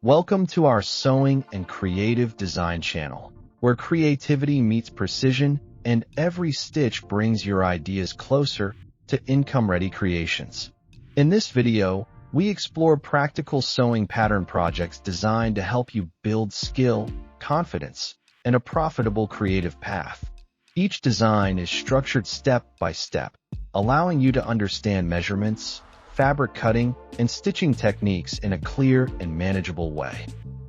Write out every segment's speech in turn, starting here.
Welcome to our Sewing and Creative Design channel, where creativity meets precision and every stitch brings your ideas closer to income-ready creations. In this video, we explore practical sewing pattern projects designed to help you build skill, confidence, and a profitable creative path. Each design is structured step by step, allowing you to understand measurements, fabric cutting, and stitching techniques in a clear and manageable way.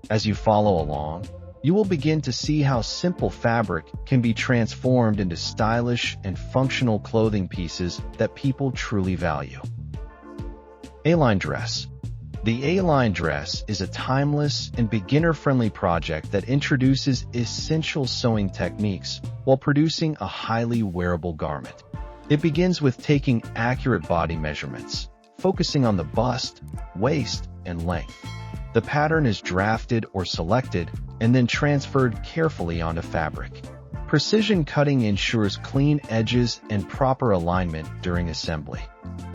As you follow along, you will begin to see how simple fabric can be transformed into stylish and functional clothing pieces that people truly value. A-line dress. The A-line dress is a timeless and beginner-friendly project that introduces essential sewing techniques while producing a highly wearable garment. It begins with taking accurate body measurements, focusing on the bust, waist, and length. The pattern is drafted or selected and then transferred carefully onto fabric. Precision cutting ensures clean edges and proper alignment during assembly.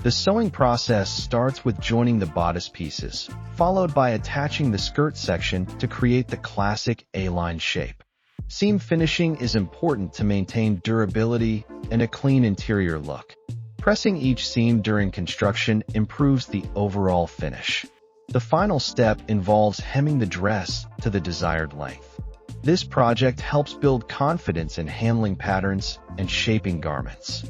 The sewing process starts with joining the bodice pieces, followed by attaching the skirt section to create the classic A-line shape. Seam finishing is important to maintain durability and a clean interior look. Pressing each seam during construction improves the overall finish. The final step involves hemming the dress to the desired length. This project helps build confidence in handling patterns and shaping garments.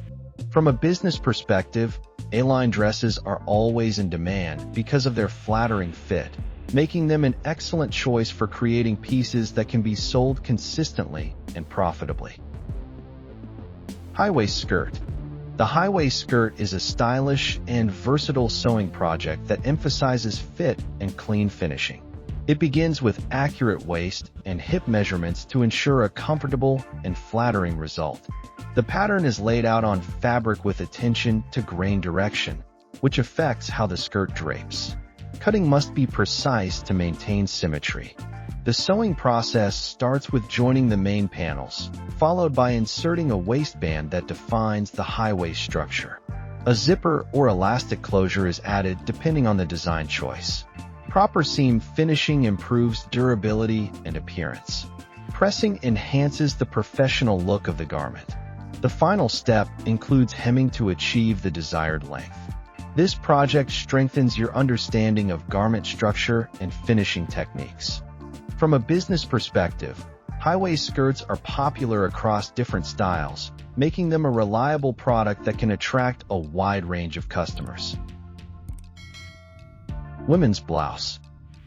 From a business perspective, A-line dresses are always in demand because of their flattering fit, making them an excellent choice for creating pieces that can be sold consistently and profitably. High-waist skirt. The high-waist skirt is a stylish and versatile sewing project that emphasizes fit and clean finishing. It begins with accurate waist and hip measurements to ensure a comfortable and flattering result. The pattern is laid out on fabric with attention to grain direction, which affects how the skirt drapes. Cutting must be precise to maintain symmetry. The sewing process starts with joining the main panels, followed by inserting a waistband that defines the high waist structure. A zipper or elastic closure is added depending on the design choice. Proper seam finishing improves durability and appearance. Pressing enhances the professional look of the garment. The final step includes hemming to achieve the desired length. This project strengthens your understanding of garment structure and finishing techniques. From a business perspective, high-waist skirts are popular across different styles, making them a reliable product that can attract a wide range of customers. Women's blouse.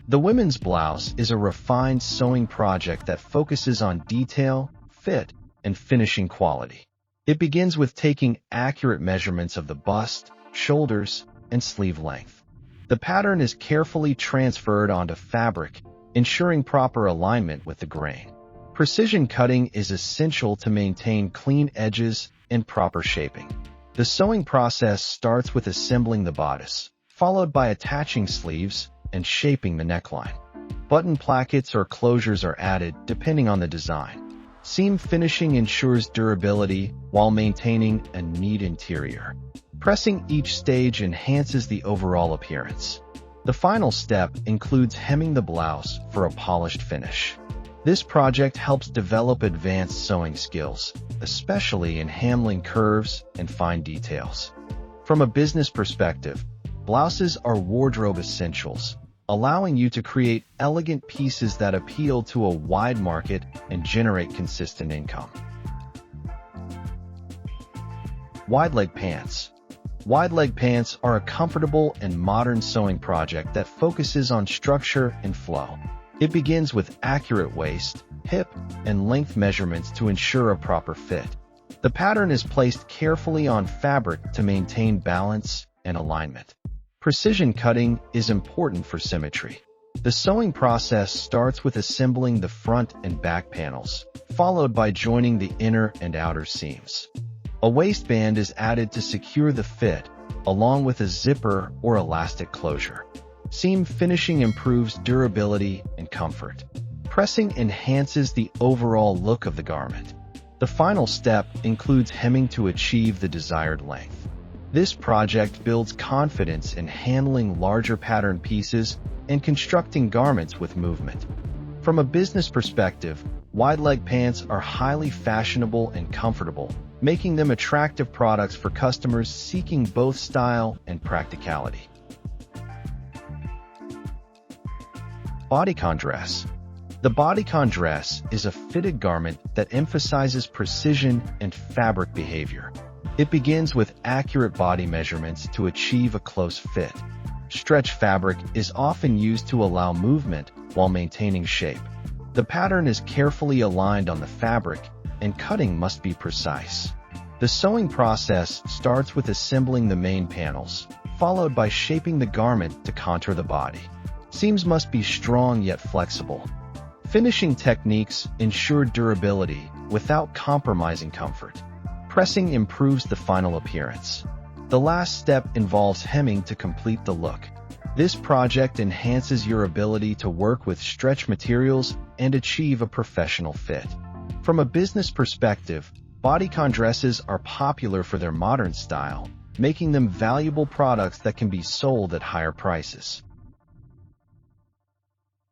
The women's blouse is a refined sewing project that focuses on detail, fit, and finishing quality. It begins with taking accurate measurements of the bust, shoulders, and sleeve length. The pattern is carefully transferred onto fabric, ensuring proper alignment with the grain. Precision cutting is essential to maintain clean edges and proper shaping. The sewing process starts with assembling the bodice, followed by attaching sleeves and shaping the neckline. Button plackets or closures are added depending on the design. Seam finishing ensures durability while maintaining a neat interior. Pressing each stage enhances the overall appearance. The final step includes hemming the blouse for a polished finish. This project helps develop advanced sewing skills, especially in handling curves and fine details. From a business perspective, blouses are wardrobe essentials, allowing you to create elegant pieces that appeal to a wide market and generate consistent income. Wide leg pants. Wide leg pants are a comfortable and modern sewing project that focuses on structure and flow. It begins with accurate waist, hip, and length measurements to ensure a proper fit. The pattern is placed carefully on fabric to maintain balance and alignment. Precision cutting is important for symmetry. The sewing process starts with assembling the front and back panels, followed by joining the inner and outer seams. A waistband is added to secure the fit, along with a zipper or elastic closure. Seam finishing improves durability and comfort. Pressing enhances the overall look of the garment. The final step includes hemming to achieve the desired length. This project builds confidence in handling larger pattern pieces and constructing garments with movement. From a business perspective, wide-leg pants are highly fashionable and comfortable, making them attractive products for customers seeking both style and practicality. Bodycon dress. The bodycon dress is a fitted garment that emphasizes precision and fabric behavior. It begins with accurate body measurements to achieve a close fit. Stretch fabric is often used to allow movement while maintaining shape. The pattern is carefully aligned on the fabric, and cutting must be precise. The sewing process starts with assembling the main panels, followed by shaping the garment to contour the body. Seams must be strong yet flexible. Finishing techniques ensure durability without compromising comfort. Pressing improves the final appearance. The last step involves hemming to complete the look. This project enhances your ability to work with stretch materials and achieve a professional fit. From a business perspective, bodycon dresses are popular for their modern style, making them valuable products that can be sold at higher prices.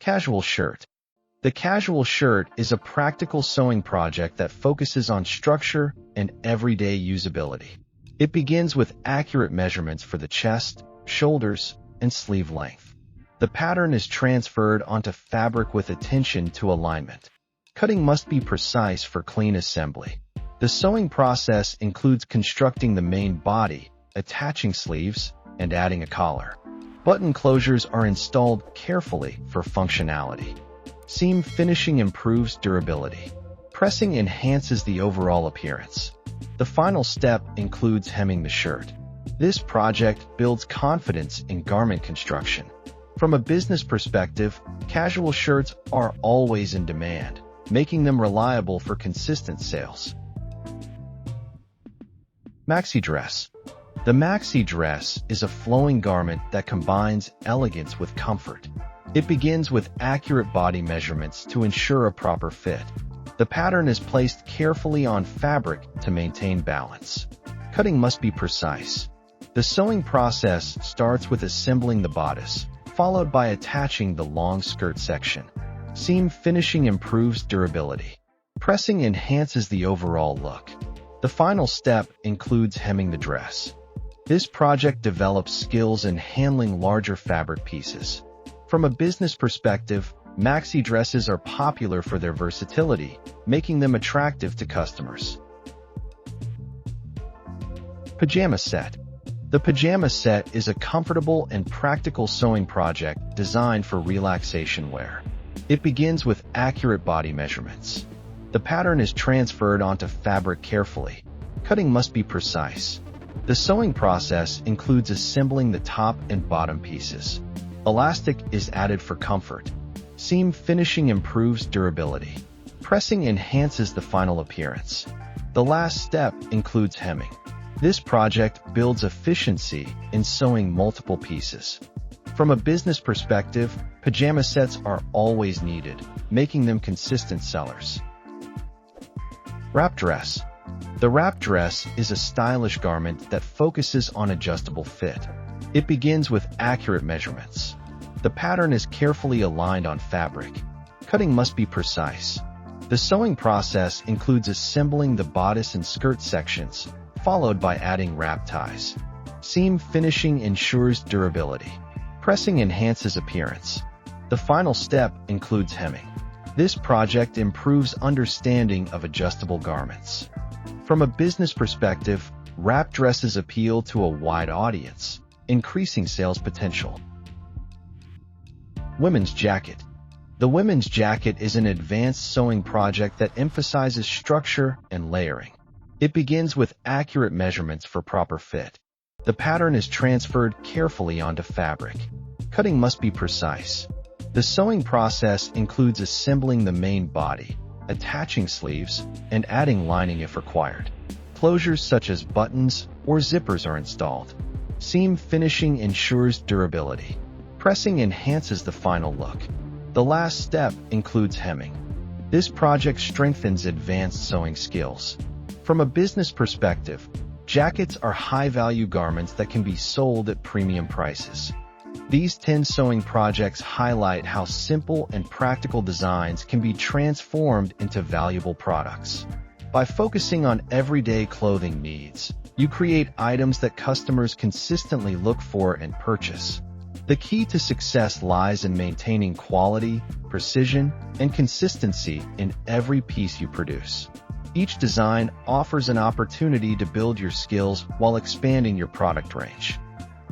Casual shirt. The casual shirt is a practical sewing project that focuses on structure and everyday usability. It begins with accurate measurements for the chest, shoulders, and sleeve length. The pattern is transferred onto fabric with attention to alignment. Cutting must be precise for clean assembly. The sewing process includes constructing the main body, attaching sleeves, and adding a collar. Button closures are installed carefully for functionality. Seam finishing improves durability. Pressing enhances the overall appearance. The final step includes hemming the shirt. This project builds confidence in garment construction. From a business perspective, casual shirts are always in demand, making them reliable for consistent sales. Maxi dress. The maxi dress is a flowing garment that combines elegance with comfort. It begins with accurate body measurements to ensure a proper fit. The pattern is placed carefully on fabric to maintain balance. Cutting must be precise. The sewing process starts with assembling the bodice, followed by attaching the long skirt section. Seam finishing improves durability. Pressing enhances the overall look. The final step includes hemming the dress. This project develops skills in handling larger fabric pieces. From a business perspective, maxi dresses are popular for their versatility, making them attractive to customers. Pajama set. The pajama set is a comfortable and practical sewing project designed for relaxation wear. It begins with accurate body measurements. The pattern is transferred onto fabric carefully. Cutting must be precise. The sewing process includes assembling the top and bottom pieces. Elastic is added for comfort. Seam finishing improves durability. Pressing enhances the final appearance. The last step includes hemming. This project builds efficiency in sewing multiple pieces. From a business perspective, pajama sets are always needed, making them consistent sellers. Wrap dress. The wrap dress is a stylish garment that focuses on adjustable fit. It begins with accurate measurements. The pattern is carefully aligned on fabric. Cutting must be precise. The sewing process includes assembling the bodice and skirt sections, followed by adding wrap ties. Seam finishing ensures durability. Pressing enhances appearance. The final step includes hemming. This project improves understanding of adjustable garments. From a business perspective, wrap dresses appeal to a wide audience, increasing sales potential. Women's jacket. The women's jacket is an advanced sewing project that emphasizes structure and layering. It begins with accurate measurements for proper fit. The pattern is transferred carefully onto fabric. Cutting must be precise. The sewing process includes assembling the main body, attaching sleeves, and adding lining if required. Closures such as buttons or zippers are installed. Seam finishing ensures durability. Pressing enhances the final look. The last step includes hemming. This project strengthens advanced sewing skills. From a business perspective, Jackets are high-value garments that can be sold at premium prices. These 10 sewing projects highlight how simple and practical designs can be transformed into valuable products. By focusing on everyday clothing needs, you create items that customers consistently look for and purchase. The key to success lies in maintaining quality, precision, and consistency in every piece you produce. Each design offers an opportunity to build your skills while expanding your product range.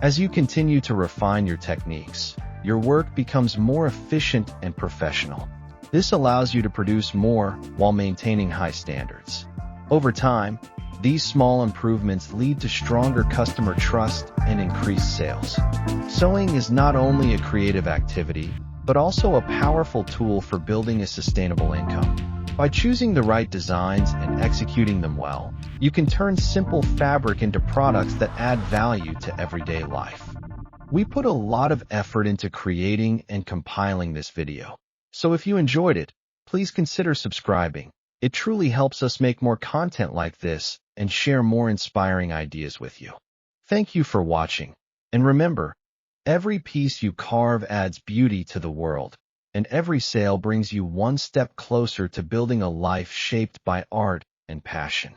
As you continue to refine your techniques, your work becomes more efficient and professional. This allows you to produce more while maintaining high standards. Over time, these small improvements lead to stronger customer trust and increased sales. Sewing is not only a creative activity, but also a powerful tool for building a sustainable income. By choosing the right designs and executing them well, you can turn simple fabric into products that add value to everyday life. We put a lot of effort into creating and compiling this video. So if you enjoyed it, please consider subscribing. It truly helps us make more content like this and share more inspiring ideas with you. Thank you for watching. And remember, every piece you carve adds beauty to the world, and every sale brings you one step closer to building a life shaped by art and passion.